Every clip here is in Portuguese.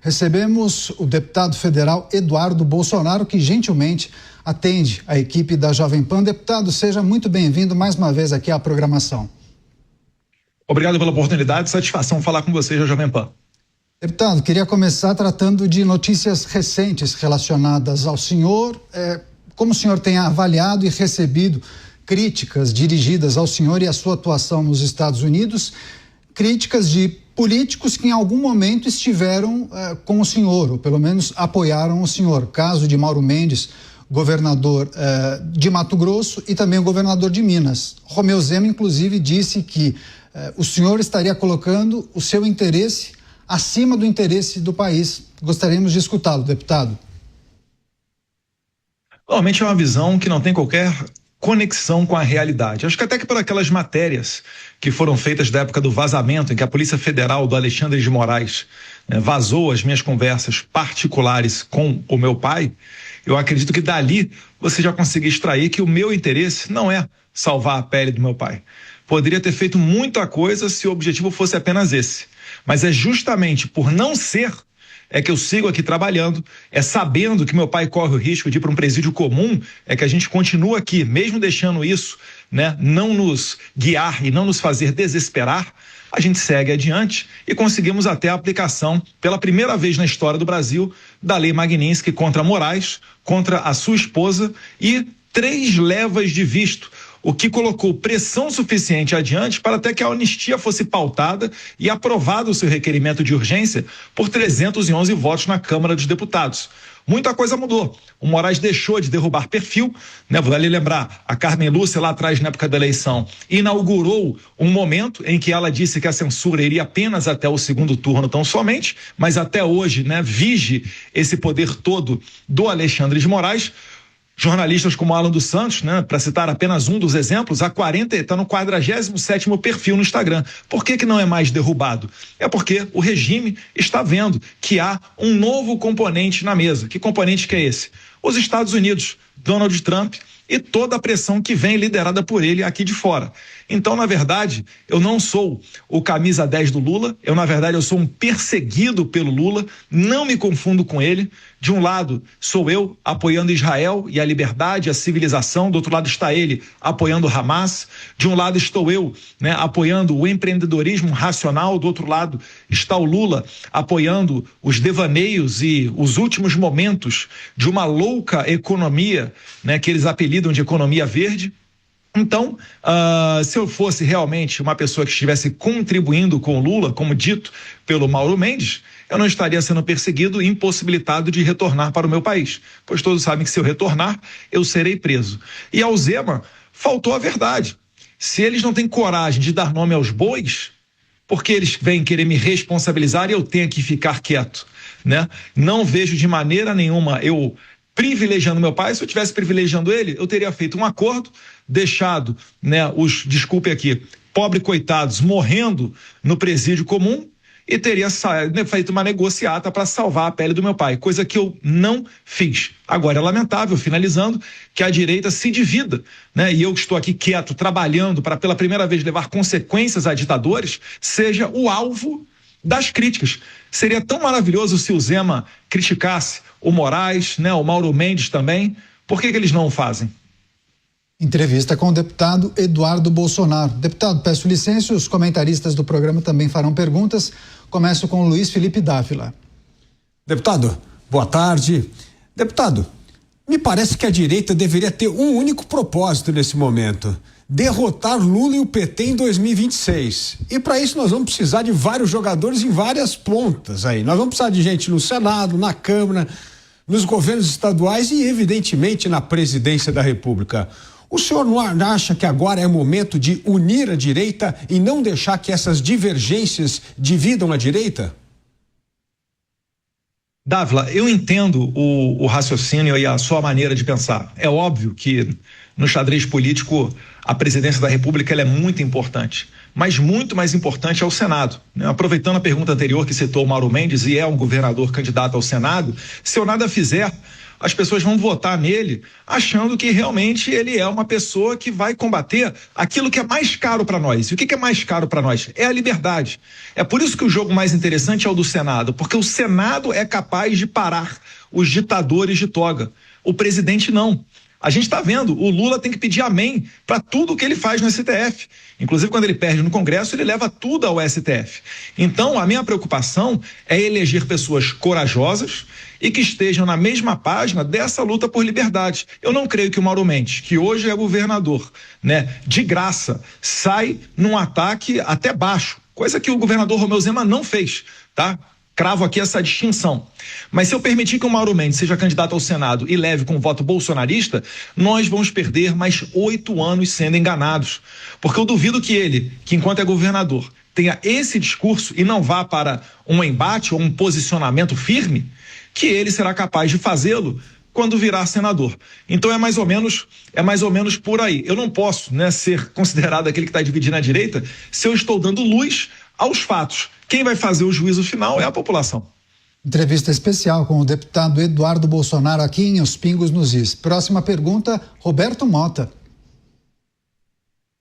recebemos o deputado federal Eduardo Bolsonaro, que gentilmente atende a equipe da Jovem Pan. Deputado, seja muito bem-vindo mais uma vez aqui à programação. Obrigado pela oportunidade, satisfação falar com vocês da Jovem Pan. Deputado, queria começar tratando de notícias recentes relacionadas ao senhor. Como o senhor tem avaliado e recebido críticas dirigidas ao senhor e à sua atuação nos Estados Unidos, críticas de políticos que em algum momento estiveram com o senhor, ou pelo menos apoiaram o senhor. Caso de Mauro Mendes, governador de Mato Grosso, e também o governador de Minas. Romeu Zema, inclusive, disse que o senhor estaria colocando o seu interesse acima do interesse do país. Gostaríamos de escutá-lo, deputado. Normalmente é uma visão que não tem qualquer conexão com a realidade. Acho que até que por aquelas matérias que foram feitas da época do vazamento, em que a Polícia Federal do Alexandre de Moraes vazou as minhas conversas particulares com o meu pai, eu acredito que dali você já conseguiu extrair que o meu interesse não é salvar a pele do meu pai. Poderia ter feito muita coisa se o objetivo fosse apenas esse. Mas é justamente por não ser é que eu sigo aqui trabalhando, é sabendo que meu pai corre o risco de ir para um presídio comum, é que a gente continua aqui, mesmo deixando isso, não nos guiar e não nos fazer desesperar, a gente segue adiante e conseguimos até a aplicação, pela primeira vez na história do Brasil, da Lei Magnitsky contra Moraes, contra a sua esposa e 3 levas de visto, o que colocou pressão suficiente adiante para até que a anistia fosse pautada e aprovado o seu requerimento de urgência por 311 votos na Câmara dos Deputados. Muita coisa mudou. O Moraes deixou de derrubar perfil, vale lembrar, a Carmen Lúcia lá atrás, na época da eleição, inaugurou um momento em que ela disse que a censura iria apenas até o segundo turno tão somente, mas até hoje, vige esse poder todo do Alexandre de Moraes. Jornalistas como Alan dos Santos, para citar apenas um dos exemplos, está no 47º perfil no Instagram. Por que não é mais derrubado? É porque o regime está vendo que há um novo componente na mesa. Que componente que é esse? Os Estados Unidos, Donald Trump e toda a pressão que vem liderada por ele aqui de fora. Então, na verdade, eu não sou o camisa 10 do Lula, eu sou um perseguido pelo Lula, não me confundo com ele. De um lado, sou eu apoiando Israel e a liberdade, a civilização, do outro lado está ele apoiando o Hamas, de um lado estou eu, apoiando o empreendedorismo racional, do outro lado está o Lula apoiando os devaneios e os últimos momentos de uma louca economia, que eles apelidam de economia verde. Então, se eu fosse realmente uma pessoa que estivesse contribuindo com o Lula, como dito pelo Mauro Mendes, eu não estaria sendo perseguido e impossibilitado de retornar para o meu país, pois todos sabem que se eu retornar, eu serei preso. E ao Zema, faltou a verdade. Se eles não têm coragem de dar nome aos bois, por que eles vêm querer me responsabilizar e eu tenho que ficar quieto? Não vejo de maneira nenhuma eu privilegiando meu pai. Se eu tivesse privilegiando ele, eu teria feito um acordo, deixado, desculpe aqui, pobre coitados morrendo no presídio comum e teria feito uma negociata para salvar a pele do meu pai, coisa que eu não fiz. Agora é lamentável, finalizando, que a direita se divida, e eu que estou aqui quieto, trabalhando para pela primeira vez levar consequências a ditadores, seja o alvo das críticas. Seria tão maravilhoso se o Zema criticasse o Moraes, o Mauro Mendes também. Por que eles não o fazem? Entrevista com o deputado Eduardo Bolsonaro. Deputado, peço licença, os comentaristas do programa também farão perguntas. Começo com o Luiz Felipe Dávila. Deputado, boa tarde. Deputado, me parece que a direita deveria ter um único propósito nesse momento: derrotar Lula e o PT em 2026. E para isso nós vamos precisar de vários jogadores em várias pontas aí. Nós vamos precisar de gente no Senado, na Câmara, nos governos estaduais e, evidentemente, na presidência da República. O senhor não acha que agora é o momento de unir a direita e não deixar que essas divergências dividam a direita? Dávila, eu entendo o raciocínio e a sua maneira de pensar. É óbvio que no xadrez político, a presidência da República ela é muito importante, mas muito mais importante é o Senado, né? Aproveitando a pergunta anterior que citou o Mauro Mendes, e é um governador candidato ao Senado, se eu nada fizer, as pessoas vão votar nele achando que realmente ele é uma pessoa que vai combater aquilo que é mais caro para nós. E o que é mais caro para nós? É a liberdade. É por isso que o jogo mais interessante é o do Senado, porque o Senado é capaz de parar os ditadores de toga. O presidente não. A gente está vendo, o Lula tem que pedir amém para tudo que ele faz no STF. Inclusive, quando ele perde no Congresso, ele leva tudo ao STF. Então, a minha preocupação é eleger pessoas corajosas e que estejam na mesma página dessa luta por liberdade. Eu não creio que o Mauro Mendes, que hoje é governador, né, de graça, sai num ataque até baixo, coisa que o governador Romeu Zema não fez, tá? Cravo aqui essa distinção. Mas se eu permitir que o Mauro Mendes seja candidato ao Senado e leve com voto bolsonarista, nós vamos perder mais 8 anos sendo enganados. Porque eu duvido que ele, que enquanto é governador, tenha esse discurso e não vá para um embate ou um posicionamento firme, que ele será capaz de fazê-lo quando virar senador. Então é mais ou menos por aí. Eu não posso, né, ser considerado aquele que está dividindo a direita se eu estou dando luz aos fatos. Quem vai fazer o juízo final é a população. Entrevista especial com o deputado Eduardo Bolsonaro aqui em Os Pingos nos Is. Próxima pergunta, Roberto Mota.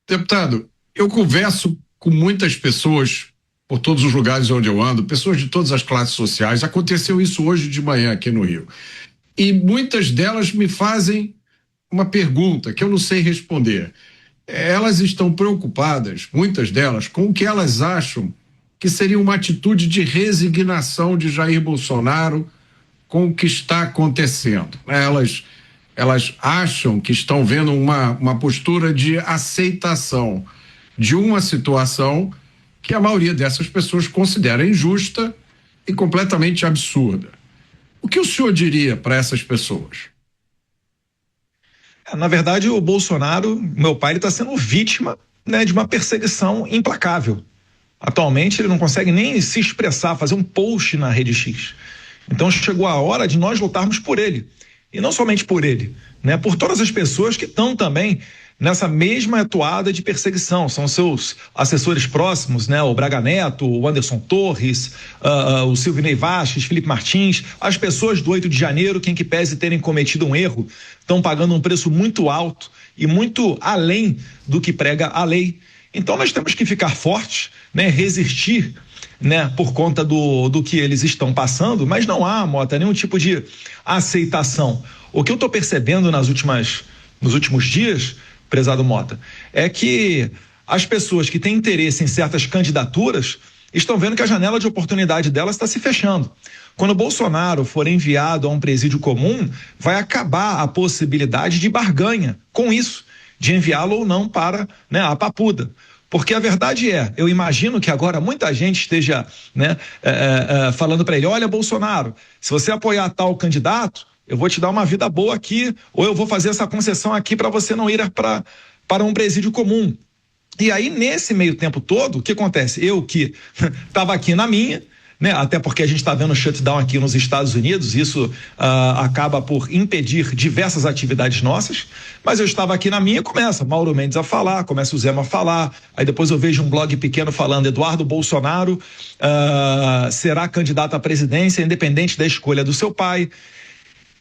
Deputado, eu converso com muitas pessoas por todos os lugares onde eu ando, pessoas de todas as classes sociais. Aconteceu isso hoje de manhã aqui no Rio. E muitas delas me fazem uma pergunta que eu não sei responder. Elas estão preocupadas, muitas delas, com o que elas acham que seria uma atitude de resignação de Jair Bolsonaro com o que está acontecendo. Elas acham que estão vendo uma postura de aceitação de uma situação que a maioria dessas pessoas considera injusta e completamente absurda. O que o senhor diria para essas pessoas? Na verdade, o Bolsonaro, meu pai, ele está sendo vítima, né, de uma perseguição implacável. Atualmente, ele não consegue nem se expressar, fazer um post na Rede X. Então, chegou a hora de nós lutarmos por ele. E não somente por ele, né, por todas as pessoas que estão também nessa mesma atuada de perseguição. São seus assessores próximos, né? O Braga Neto, o Anderson Torres, o Silvinei Vasquez, Felipe Martins, as pessoas do 8 de janeiro, que em que pese terem cometido um erro, estão pagando um preço muito alto e muito além do que prega a lei. Então nós temos que ficar fortes, né? Resistir, né? Por conta do que eles estão passando, mas não há, Mota, nenhum tipo de aceitação. O que eu estou percebendo nos últimos dias, prezado Mota, é que as pessoas que têm interesse em certas candidaturas estão vendo que a janela de oportunidade delas está se fechando. Quando o Bolsonaro for enviado a um presídio comum, vai acabar a possibilidade de barganha com isso, de enviá-lo ou não para, né, a Papuda. Porque a verdade eu imagino que agora muita gente esteja, né, falando para ele: olha, Bolsonaro, se você apoiar tal candidato, eu vou te dar uma vida boa aqui, ou eu vou fazer essa concessão aqui para você não ir para um presídio comum. E aí, nesse meio tempo todo, o que acontece? Eu que estava aqui na minha, né, até porque a gente está vendo shutdown aqui nos Estados Unidos, isso acaba por impedir diversas atividades nossas, mas eu estava aqui na minha, começa Mauro Mendes a falar, começa o Zema a falar, aí depois eu vejo um blog pequeno falando: Eduardo Bolsonaro será candidato à presidência independente da escolha do seu pai.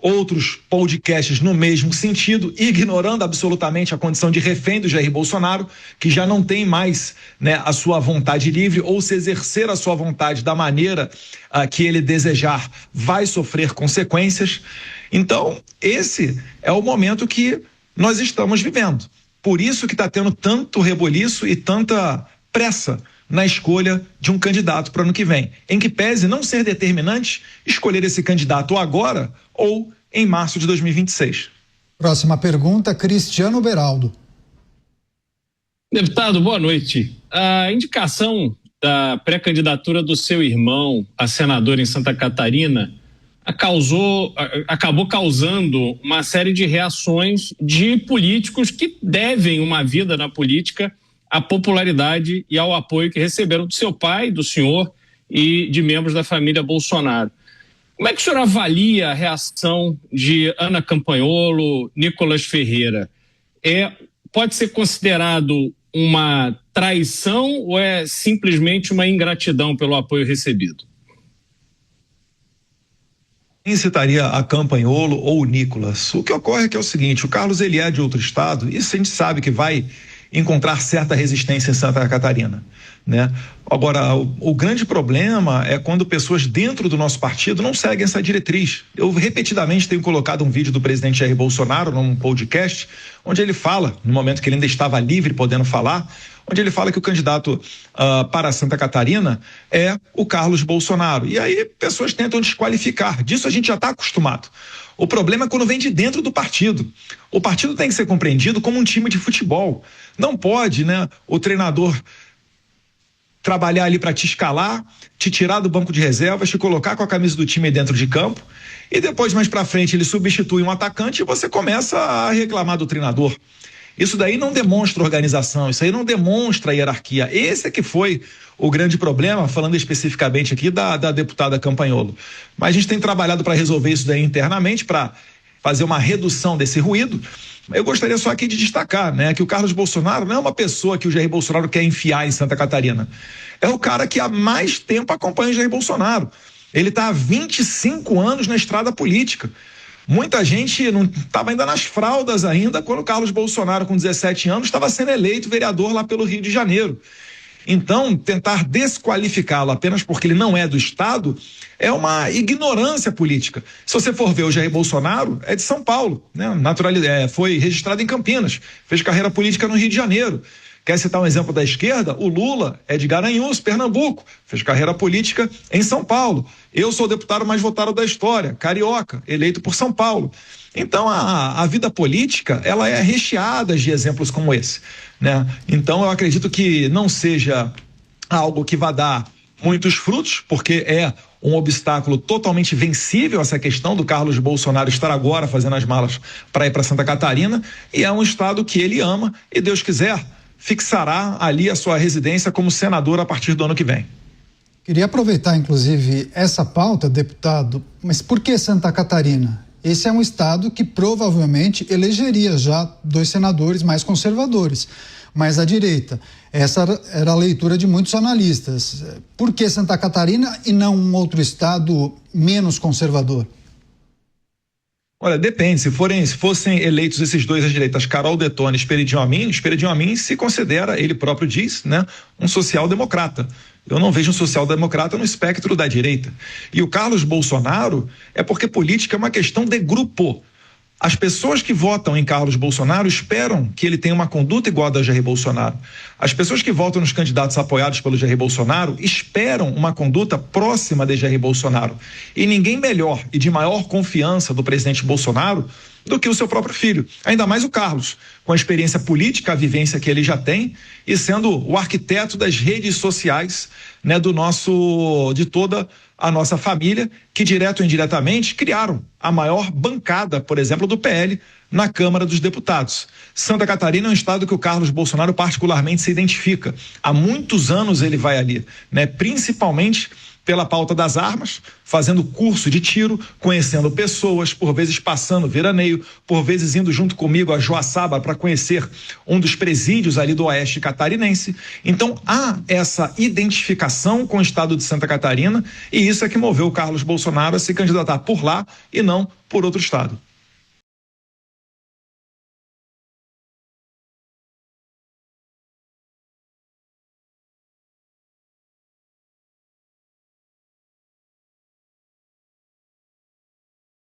Outros podcasts no mesmo sentido, ignorando absolutamente a condição de refém do Jair Bolsonaro, que já não tem mais, né, a sua vontade livre, ou se exercer a sua vontade da maneira que ele desejar, vai sofrer consequências. Então, esse é o momento que nós estamos vivendo. Por isso que está tendo tanto reboliço e tanta pressa na escolha de um candidato para o ano que vem, em que pese não ser determinante escolher esse candidato agora ou em março de 2026. Próxima pergunta, Cristiano Beraldo. Deputado, boa noite. A indicação da pré-candidatura do seu irmão a senador em Santa Catarina acabou causando uma série de reações de políticos que devem uma vida na política à popularidade e ao apoio que receberam do seu pai, do senhor e de membros da família Bolsonaro. Como é que o senhor avalia a reação de Ana Campanholo, Nicolas Ferreira? pode ser considerado uma traição ou é simplesmente uma ingratidão pelo apoio recebido? Quem citaria a Campagnolo ou o Nicolas? O que ocorre é que é o seguinte: o Carlos ele é de outro estado, e isso a gente sabe que vai encontrar certa resistência em Santa Catarina, né? Agora, o grande problema é quando pessoas dentro do nosso partido não seguem essa diretriz. Eu repetidamente tenho colocado um vídeo do presidente Jair Bolsonaro num podcast, onde ele fala, no momento que ele ainda estava livre, podendo falar, onde ele fala que o candidato para Santa Catarina é o Carlos Bolsonaro. E aí pessoas tentam desqualificar. Disso a gente já está acostumado. O problema é quando vem de dentro do partido. O partido tem que ser compreendido como um time de futebol. Não pode, né, o treinador trabalhar ali para te escalar, te tirar do banco de reservas, te colocar com a camisa do time dentro de campo, e depois, mais para frente, ele substitui um atacante e você começa a reclamar do treinador. Isso daí não demonstra organização, isso aí não demonstra hierarquia. Esse é que foi o grande problema, falando especificamente aqui da deputada Campagnolo. Mas a gente tem trabalhado para resolver isso daí internamente, para fazer uma redução desse ruído. Eu gostaria só aqui de destacar, né, que o Carlos Bolsonaro não é uma pessoa que o Jair Bolsonaro quer enfiar em Santa Catarina. É o cara que há mais tempo acompanha o Jair Bolsonaro. Ele está há 25 anos na estrada política. Muita gente não estava ainda nas fraldas ainda quando o Carlos Bolsonaro, com 17 anos, estava sendo eleito vereador lá pelo Rio de Janeiro. Então, tentar desqualificá-lo apenas porque ele não é do Estado é uma ignorância política. Se você for ver, o Jair Bolsonaro é de São Paulo, né? Foi registrado em Campinas, fez carreira política no Rio de Janeiro. Quer citar um exemplo da esquerda? O Lula é de Garanhuns, Pernambuco, fez carreira política em São Paulo. Eu sou o deputado mais votado da história, carioca, eleito por São Paulo. Então, a vida política, ela é recheada de exemplos como esse, né? Então, eu acredito que não seja algo que vá dar muitos frutos, porque é um obstáculo totalmente vencível essa questão do Carlos Bolsonaro estar agora fazendo as malas para ir para Santa Catarina, e é um estado que ele ama e, Deus quiser, fixará ali a sua residência como senador a partir do ano que vem. Queria aproveitar, inclusive, essa pauta, deputado, mas por que Santa Catarina? Esse é um estado que provavelmente elegeria já 2 senadores mais conservadores, mais à direita. Essa era a leitura de muitos analistas. Por que Santa Catarina e não um outro estado menos conservador? Olha, depende. Se fossem eleitos esses 2 à direita, Carol Detone e Esperidião Amin se considera, ele próprio diz, né, um social-democrata. Eu não vejo um social-democrata no espectro da direita. E o Carlos Bolsonaro é porque política é uma questão de grupo. As pessoas que votam em Carlos Bolsonaro esperam que ele tenha uma conduta igual a da Jair Bolsonaro. As pessoas que votam nos candidatos apoiados pelo Jair Bolsonaro esperam uma conduta próxima de Jair Bolsonaro. E ninguém melhor e de maior confiança do presidente Bolsonaro do que o seu próprio filho. Ainda mais o Carlos, com a experiência política, a vivência que ele já tem, e sendo o arquiteto das redes sociais, né, de toda a nossa família, que direto ou indiretamente criaram a maior bancada, por exemplo, do PL na Câmara dos Deputados. Santa Catarina é um estado que o Carlos Bolsonaro particularmente se identifica. Há muitos anos ele vai ali, né, principalmente pela pauta das armas, fazendo curso de tiro, conhecendo pessoas, por vezes passando veraneio, por vezes indo junto comigo a Joaçaba para conhecer um dos presídios ali do Oeste Catarinense. Então há essa identificação com o estado de Santa Catarina, e isso é que moveu o Carlos Bolsonaro a se candidatar por lá e não por outro estado.